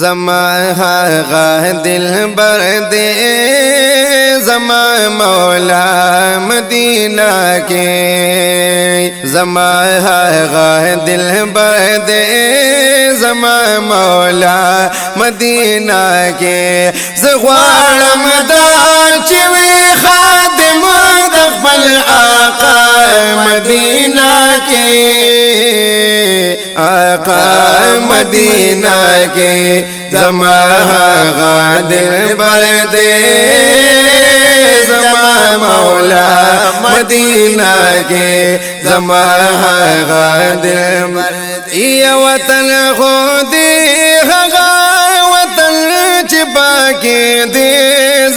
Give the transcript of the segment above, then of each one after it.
ज़मा दिल बर दे ज़मा मौला मदीना के ज़मा दिल बर दे ज़मा मौला मदीना के ज़ग़वारम दा चिवे खादिम दफ़ल आका मदीना के आका मदीना के ज़मा दिल बर दे ज़मा मौला मदीना के ज़मा दिल बर दे ये वतन खुदी वतन छिपा के दे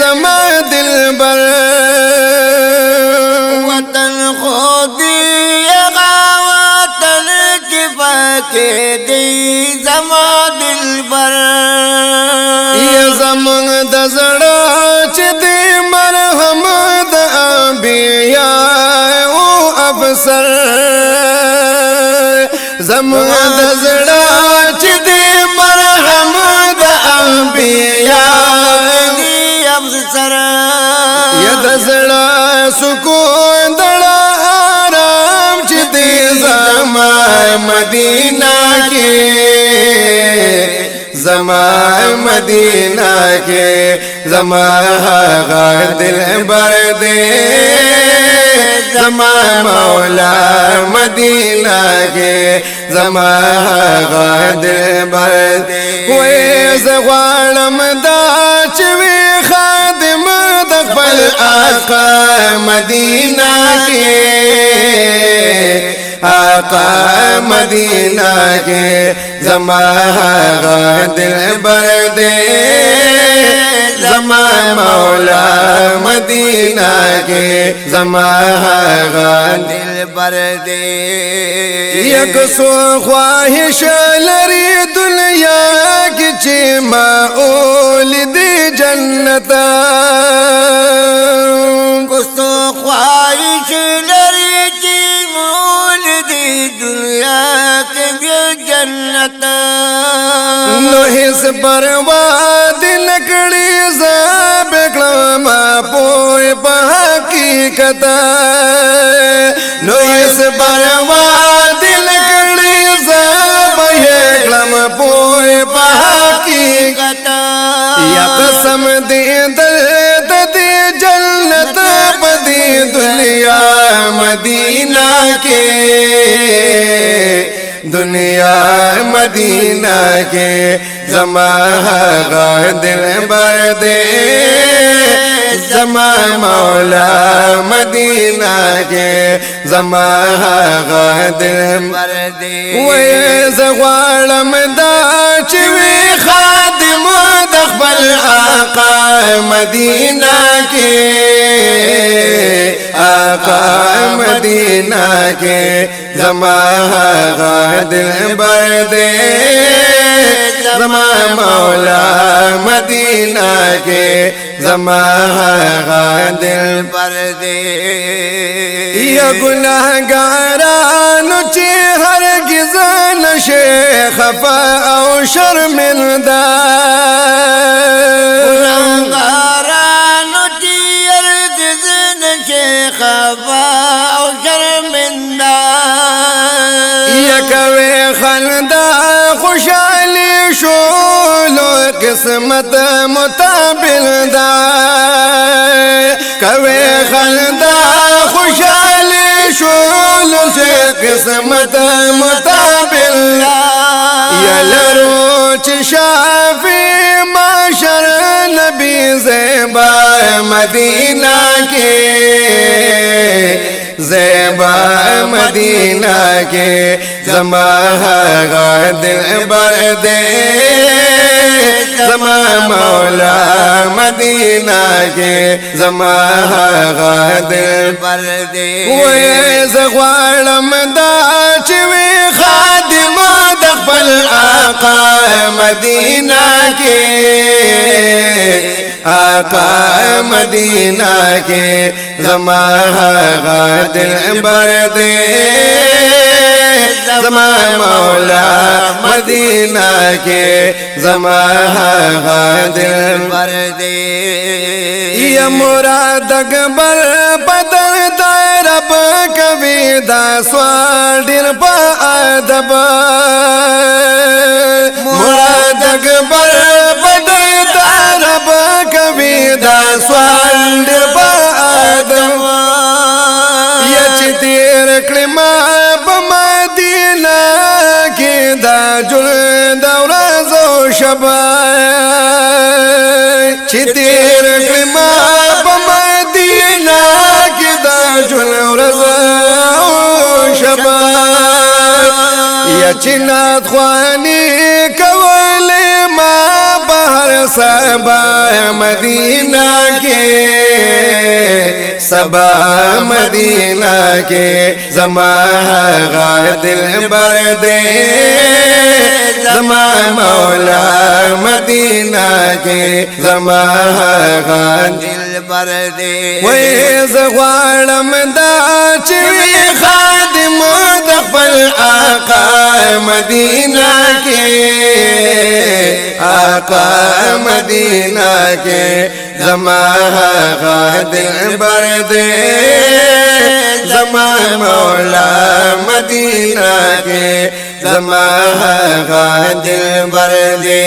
ज़मा दिल बर वतन खुदी वतन छिपा के दे ज़मा दिल बर ये ज़मन दज़ड़ा दे मरहम दबिया ओ अफसर ज़मन दज़ड़ा दे मरहम दबिया अफसर ये दज़ड़ा सुकून दड़ा आराम दे ज़मा मदीना के ज़मा मदीना के ज़मा दिल बर दे ज़मा मौला मदीना के ज़मा दिल बर दे वे ज़ग़वारम दा चिवे खादिम दफ़ल आका मदीना के आका मदीना के ज़मा दिल बर दे ज़मा मौला मदीना के ज़मा दिल बर दे एक सो ख्वाहिश लरी दुनिया की चिमा ओल दे जन्नता कुस्तो ख्वाहिश लरी की मोल दी दुनिया के जन्नत नोहिस बर्बाद लकड़ी ज़ाब क्लमा पोए हकीकत नोहिस बर्बाद लकड़ी ज़ाब क्लम पोए हकीकत या कसम दे दर्द दे जन्नत बदी दुनिया मदीना के दुनिया मदीना के ज़मा दिल बर दे ज़मा मौला मदीना के ज़मा दिल बर दे वे ज़ग़वारम दा चिवे खादिम दफ़ल आका मदीना के आका मदीना के ज़मा दिल बर दे ज़मा मौला मदीना के ज़मा दिल बर दे ये गुनाहगारान चे हरगिज़ नशे खफा और शर्मिंदा गुनाहगारान चे हरगिज़ नशे खफा और शर्मिंदा ये कवे खंदा खुशाली शोलो किस्मत मुताबिलदा कवे खंदा खुशाली शोलो से किस्मत मुताबिलदा ये लरोच शाफी माशर नबी ज़ेबा मदीना के ज़ेबा मदीना के ज़मा दिल बर दे ज़मा मौला मदीना के ज़मा दिल बर दे वे ज़ग़वारम दा चिवे खादिम दफ़ल आका मदीना के आका मदीना के ज़मा दिल बर दे जमा मौला मदीना के जमा दिल बर दे ये मुराद अकबर बदल रब कभी दास्वाडिर पादब मुराद अकबर बदल रब कभी दास्वाडिर पादब यचितिर क्लिमा बमदीना के दाजुल दौरा जो शबा चितिर क्लिमा बमदीना के दाजुल दौरा शबा यचिनात ख्वानी कवले मा बहर सबा मदीना के सबा मदीना के जमा दिल बर दे जमा मौला मदीना के जमा दिल बर दे वैस ख्वाड़म दाचवी खादिम दफल आका मदीना के आका मदीना के जमा दिल बर दे जमा मौला मदीना के जमा दिल बर दे